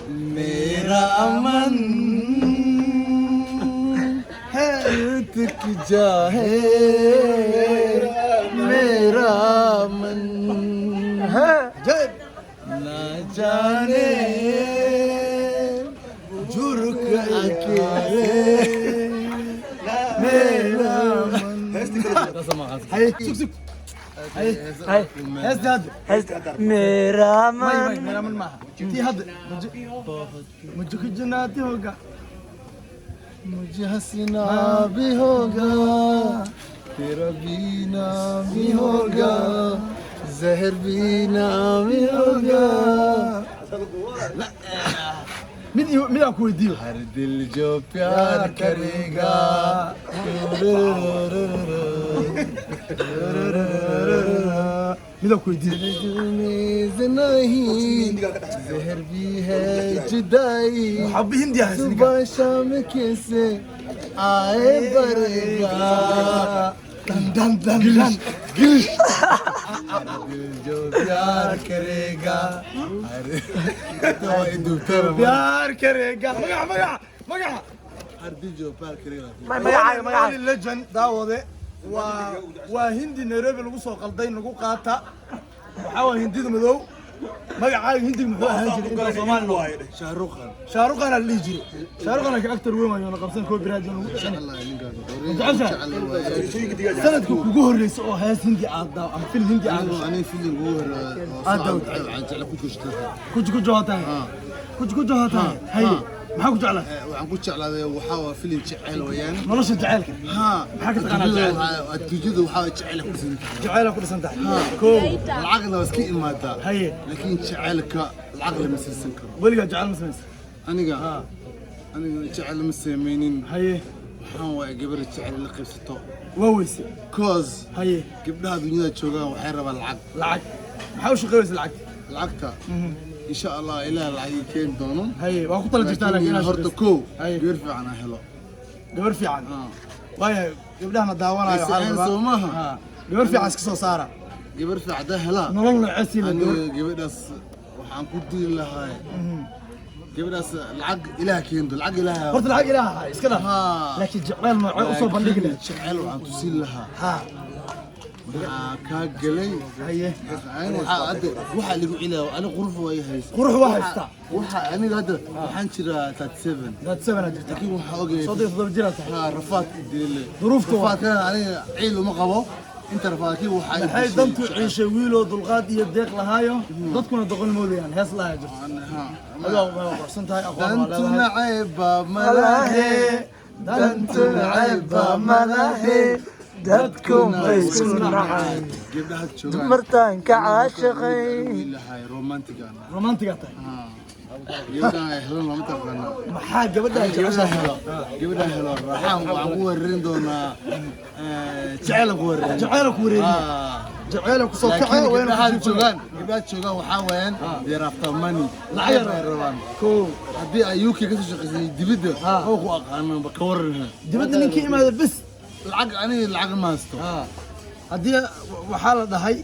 मेरा अमन है तक जाए मेरा मन है ना जाने झुरक के मेरा मन هاي سك هاي هزد मेरा मन मेरा मन معها في هذا मुझे कुछ जनाते होगा मुझे हंसना भी होगा तेरा बीना भी होगा जहर बीना भी होगा من أكو يديو हर दिल जो प्यार करेगा من أكو يديو नहीं जहर भी है जुदाई حبي هندي है सुबह शाम कैसे आए बरेगा दन दन दन दिल जो प्यार करेगा अरे तो प्यार करेगा مقع हर दिल जो प्यार करेगा مقع اللجن داوده وهندي نيروبي lagu soo qalday lagu qaata waxa waa hindida madow magacaaga hindiga muxuu ahaan jiray inta Soomaaliya waa Shaaruq Khan ali jiray Shaaruq Khan ka actor weyn ayuu qabsan koo biraad inuu sanadku kugu horeysay oo hees hindi aad ama film hindi aad أنا فيلم هو عن جعل ku jootaa ku jootaa hay maxaa ku jeclaa waxaan ku jeclaaday waxa waa filim jecel weeyaan nolosha jaceelka ha maxaa ka taqaanaa jecel adduunyada waxa jecel ku san jaceyl ku dhisan tahay koo lacagna waa iska imaada haye laakiin jecelka lacag lama siisan karo waliga jecel ma samaysa aniga jecel ma sameeynin haye waxaan waa gabar jecel la qaybsato waa weyse cause haye gabdhaha dunyada joogaan waxay rabaan lacag maxaa u shaqeeyay lacagta إن شاء الله إلى العيد كين دونهم. هاي وأخو طلع جتنا لك أنا هرتو كو. قبر في عنا هلا. قبر في عنا. ويا قبلها نداونا يا حالنا. سومها. قبر في عسك صارة. قبر في عده هلا. نلنا عسيلة. قبر داس وحن كودي لها هاي. قبر داس العق إله كين دو العق إله. فرت العق إله هاي إسكنا. لكن جعل ما أصل بندقنا. جعل وعن تسيل لها. ها. كاجلي هيه waxa lagu cilayo ana qurux way haysto qurux waa haysta waxa aniga hadda waxaan jiraa 37 jirta laakiin waxa ogay 37 jirta rafaad dilay duruufta rafaadkan aniga ciil uma qabo inta rafaadkii waxay dantu ciishay wiilo dulqaad iyo deeq lahaayo dadkuna doqon moodayaan hees lahaay jirta adoo ma qorsan tahay aqoon walaalahay dantuna ayba malahe dantuna ayba malahe dadkum isku nacay dumartaan ka caashaqay romantiga tahay gabadha helo lama taqaana maxaa gabadha helo waxaan ku wareerin doonaa jacayl ku soo kacay weyn waxa joogan waxa weeyaan they after money lacag rabaan ko hadii ay UK ka soo shaqeysay dibadda oo ku aqaanaan ba ka waran dibadda ninkii imaada bis lacag aniga lacag ma haysto haddii waxaa la dhahay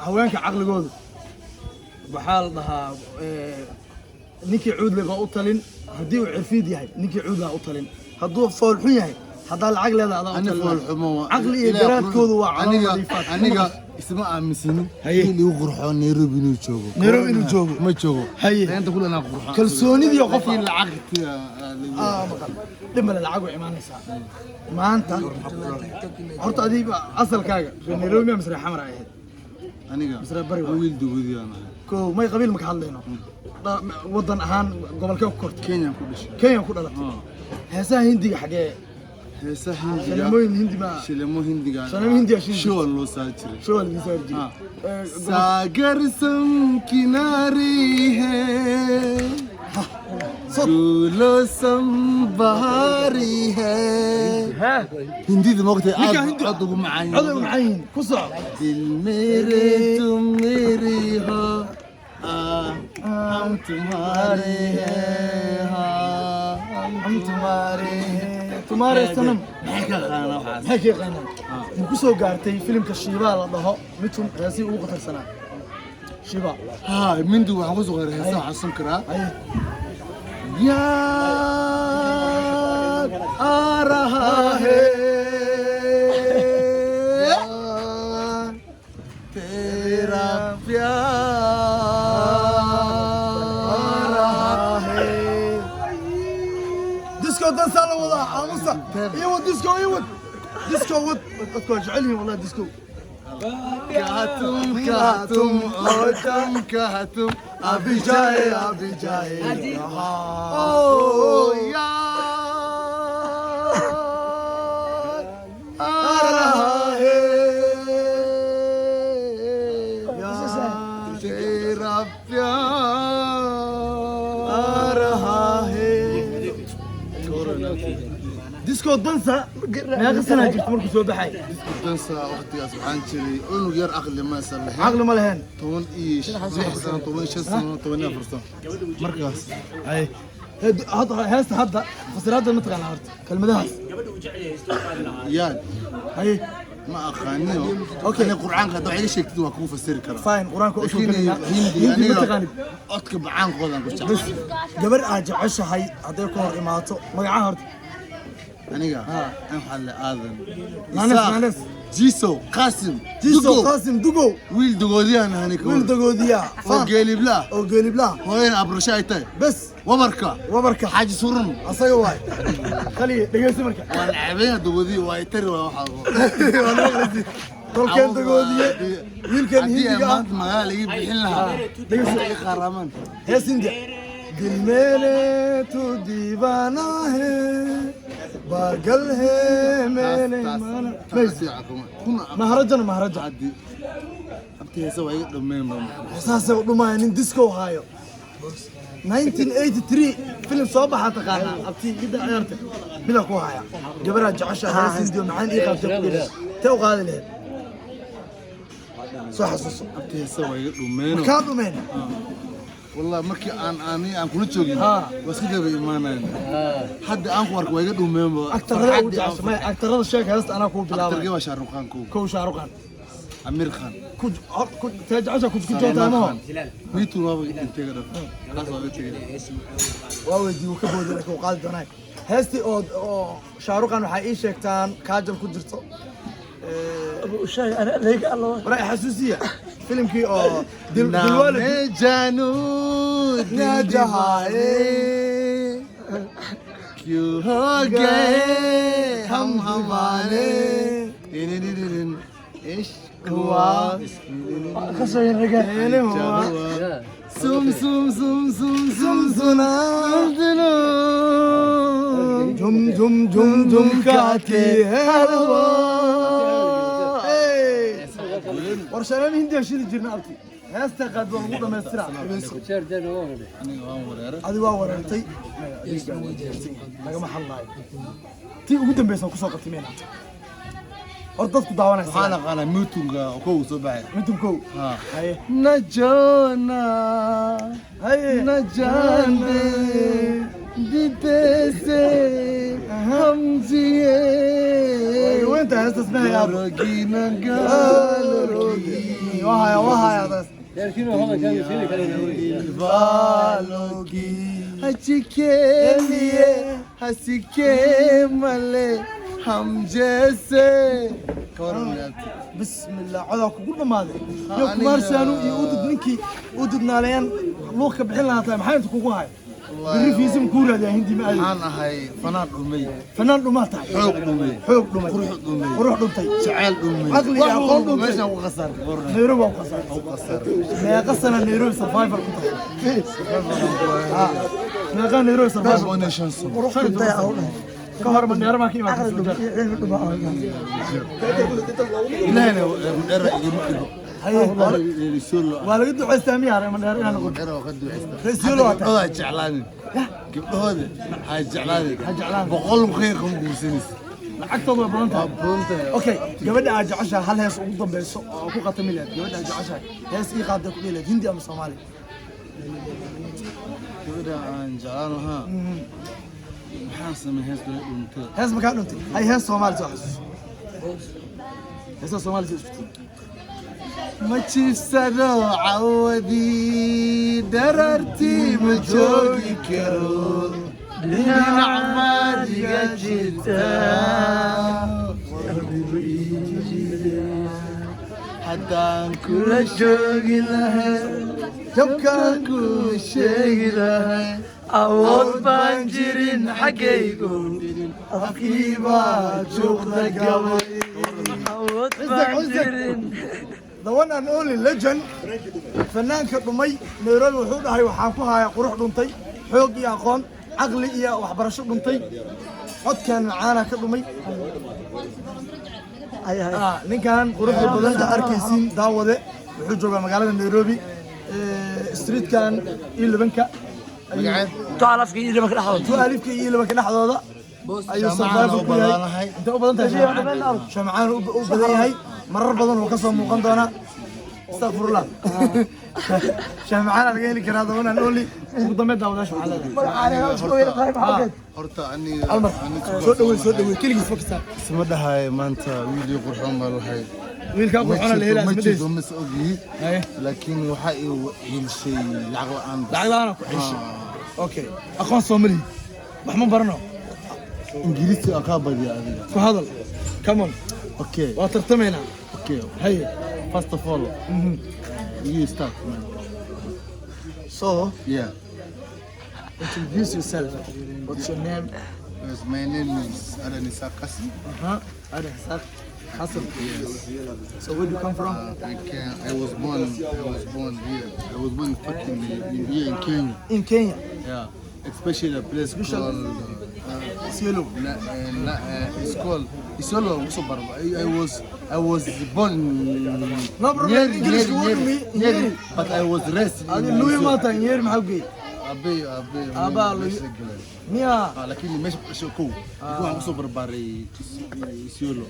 haweenka caqligooda waxaa la dhahaa ninkii cuud leh baa u talin haddii uu cirfiid yahay ninkii cuud leh u talin hadduu fool xun yahay haddaa lacag leedahay adaa u talin caqli iyo garaadkoodu waa aniga isma aaminsanin in uu qurxo Nairobi inuu joogo ma joogo inta kulana qurxo kalsoonidii qofka lacagta dhimma lacag way imaanaysaa maanta horta adiga asalkaaga Nairobi ma sare xamar ahayd aniga sare bari wiil dugudiyana ko may qabiil ma ka hadlayno wadan ahaan gobolka ku kortay Kenya ku dhalatay heesaha hindiga xagee heesaha hindiga shilmo hindiga show loo saajiro sagar sam kinari hai Gulo sam bahari hai hindi di mogte aad ugu macaan ku soo dil mere tum meri ho हम तुम्हारे हैं हम तुम्हारे हैं तुम्हारे सनम هيك غنى كسو غارتي فيلم كشيبا لا دهو متم هاسي ugu qatarsanaa shiba ها من دو waxaan ku soo qaaray heesaha xasan kara याद आ रहा है तेरा प्यार आ रहा है ديسكو دنس على والله عموسة يود ديسكو يود ديسكو ود اذكر اجعلني والله ديسكو कहतुम कहतुम अभी जाए ओ यार आ रहा है तेरा प्यार आ रहा है ديسكو دنسة ما قصنا جبت مركز سو بحي دنسا وقتي سبحان شري انه غير عقل ما صلح عقله ما لهن طول ايش 6 سنه طول 6 سنه طول 4 سنه مركز اي هذا هسه هذا فصير هذا المتقن عرفت كلمه ده ياد اي ما اخانيه اوكي انا القران كذا وحي شيكتي واكو فسر كره فاين قرانك اصول هندي هندي انا متقن اكتب عن قولان كنت بس gabar aad jeceshahay haday ku hor imaato magaca horta aniga aan xal aadan maanas jiso qasim jiso qasim dugo wiil dogoodiyan aniga wiil dogoodiya oo geelib la hooyeen abrashaaytay bas wabarka xaaji surun asaga waay khali dhageysi marka waan caabeen dogoodi way tar waxa tolkeen dogoodiye wiilkan hindiga maanta magaala ii bixin lahaa dhageysi qaraman heesinda दिल मेरे तू दीवाना है पागल है मेरे مهرجان عدي abti heesa way dhameen xasaasay u dhumayeen disco haayo 1983 فيلم soo baxa taqaana abti gida ciyaarta bila ku haya gabadha jecesha heesinda macaan ii qabtay ku dhigay taa u qaadi lahayd soo xasuuso abti heesa way dhameen ka dhumeen والله مركي أنا كل شيء بس كده بإيمانين حد أنكو ورك ويجد أمم أكتر هذا الشيء هست أنا كوب بلاوي أكتر جوا شاروخ خان كو شاروخ خان أمير خان كنت تجعش كنت تمام ميتو ما بقيت تقدر خلاص ما بقيت تقدر واودي وكبود لك وقال دناك هستي أو شاروخ خان وحقيقي شيكتان كاجل كجرتو ابو شاي انا ليك الله رأي حسوسية فيلم كي دلوالد جانو نجاهي क्यों हो गए हम हमारे इश्क हुआ خسر الرجال हुआ सुम सुम सुम सुम सुम सुना झुम झुम झुम झुम गाती है हवा ورشلون هندي اشيل الجرنالتي هستقد وغوضه ما يسرع هذه واورتي laga maxal laay tii ugu dambeysay ku soo qabtay meena ordadku daawanaysa waxaan aqaanaa muutunga oo kow soo baxay midum kow haye najona haye najane dite se हम जिए وانت هستسمعها يا ابو روجينا قالوا روجي وها بس لكنه هذا كان يصير بالوجي हंसी लिए हंसी के मले हम जैसे بسم الله عذاك كل ما هذا يوم مارسانو يودد منكي ودد نالين لوك بحين لها طيب محايا تكوكو هاي بالريفيزم كورا يا هندي ما أنا هاي فنان أمي فنان أماتي حوق أمي حوق أمي وروح أمي شعال أمي عقلي يا قول أمي ماشي أبو قصر نيروبي أبو قصر ما قصنا نيروبي سرفايفر كنت ما كان نيروبي سرفايفر وروح أنت يا أولاد كهر من نيرما كيما لا لا مدرع يمكنه هاي ولا قد عستامي على من نيرما نقول رسولو هذا جعلاني هذا هاي جعلاني بقول خير خم بوسنس lacagtooda waa badan okay gabadha aad jeceshahay hal hees ugu dambayso oo ku qatami leed gabadha aad jeceshahay hees ii qaaday ku dheelay hindi ama Soomaali gabadha aan jeclaanaha maxaan sameeyay hees kale dhuntay hees ma ka dhuntay hay hees Soomaali soo xasuus hees Soomaali soo xasuus ما تشيسانو عودي دررتي ما جوجي كرو دينا عمادي جيتا حتى كل جوجي لها جبكا كل شيء لها awood baan jirin xaggaygu afkiibaa joogda gabay awood baan jirin the one and only legend fanaanka dhumay Nairobi wuxuu dhahay waxaan ku hayaa qurux dhuntay xoog iyo aqoon aqli iyo waxbarasho dhuntay codkan caana ka dhumay ninkan quruxda badan arkaysiin daawade wuxuu joogaa magaalada Nairobi streetkan 11ka تعرف كي اللي بكره حاضر تعرف كي اللي بكره حاضر أيوة صفار بكره أنت أبدا أنت شمعان وبدأي هاي مرة بدن وقصة مقندنا استغفر الله شمعان أنا جاي لك هذا وانا نقول لي وضمت ده ولا شو على horta ani soo dhaweey kaligiis fakista isma dhahay maanta wiil qurxoon baa lahay wiilka qurxoon la helaa isma mas ogi laakiin waxa uu hilshay lacag la'aan ku xishay okay aqoon Soomaali wax ma barano ingiriisi aan ka badiyaa adiga ku hadal come on okay waa tartamayna okay hay first of all you start man. So yeah introduce yourself. What's your name? yes, my name is Adan Isaac Kassim. Adan Isaac Kassim. Yes. So where do you come from? I was born here. I was born fucking here in Kenya. In Kenya. Yeah. Especially a place called Isiolo. It's called Isiolo. I was born No problem. English word me. but I was raised هذه لوي ما تنير محوقي. أبي لوي. ميا. لكن مش شكو. يكون مصو برباري Isiolo.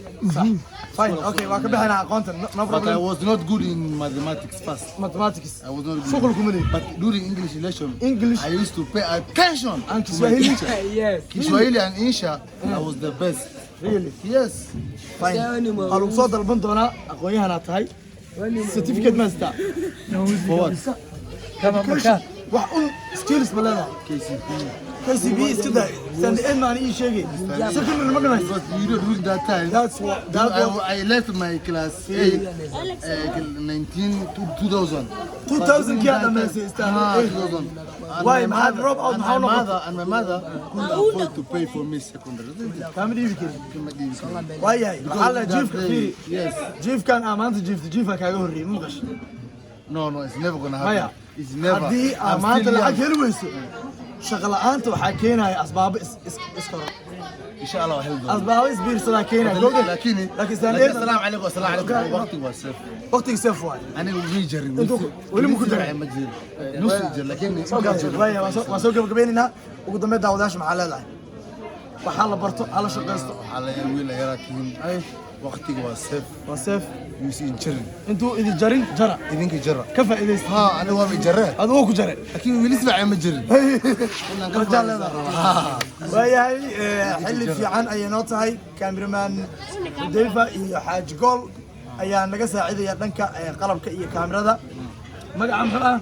Fine. Okay. وأكبر أنا أقانت. No But I problem. was not good in mathematics first. Mathematics. I was not good. شغلكم مني. But during English lesson, English. I used to pay attention. And to my Kiswahili. teacher. yes Kiswahili and Insha, I was the best. Really. Yes. Fine. قالوا صوت البندونة أقويها ناتهاي. Certificate master. For what? تمام مكان وحقول skills بلادها. KCB is كده. سند إيه معني إيه شيء. سكن المجمع. Because you know during that time, That's what. I left my class 8, 2000. 2000 كده ما يستاهل. 2000. Why? ما had drop out. How long? And my mother couldn't afford to pay for me secondary. كم دي بكرة؟ واي هاي محل جيف كثير. Yes. جيف كان أمانة جيف كاجوري مغش. No, it's never gonna هيا. happen. It's never. هدي I'm أمانة still الحق young. هلويسو. شغلة أنت وحكينا هاي أسباب إسكار. إن شاء الله هلو. أسباب إسبير سلاكينا. لكن السلام عليكم والسلام عليكم. وقتي واسف. وقتك سيف واي. أنا ويجري. أنتوا ولي مكجري. نص يجري لكن. واي واسوق قبيننا وقدام داوداش محل هذا. وحلا برتو على شقيستو. على ويلا يراكين. أي. وقتي واسف. واسف. يوسين جري. أنتوا إذا جرين جرى. إذنك جرى. كفى إذا است. ها أنا وابي جرى. هذا هو كجرى. لكن ويلي سبع ما جري. رجال هذا. وهي حل في عن أي نقطة هاي كاميرمان ديفا حاج جول أي نجا ساعد يدنك قلب كأي كاميرا ذا ما عم حلا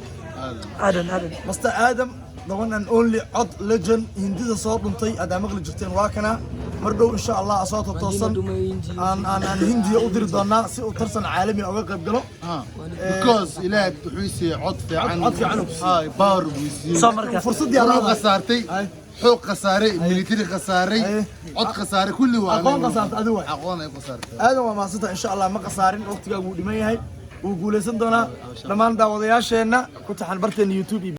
عدن مستر آدم the one and only عض legend هندي صوت نطي أدم مغلي جرتين واكنا مردو إن شاء الله أصوات التوصل أن هندي أدير دونا سي ترسن عالمي أو قرب قلو because إلهك تحويسي عطفي عنه هاي باور بيسي فرصة دي على خسارتي حوق خساري ميليتري خساري عد خساري كل واحد أقوان خسارت أدوي أقوان خسارتي هذا ما صدق إن شاء الله ما خسارين وقت جاء قولي ما هي وقولي سندونا لما نداو ضياشنا كنت حنبرت اليوتيوب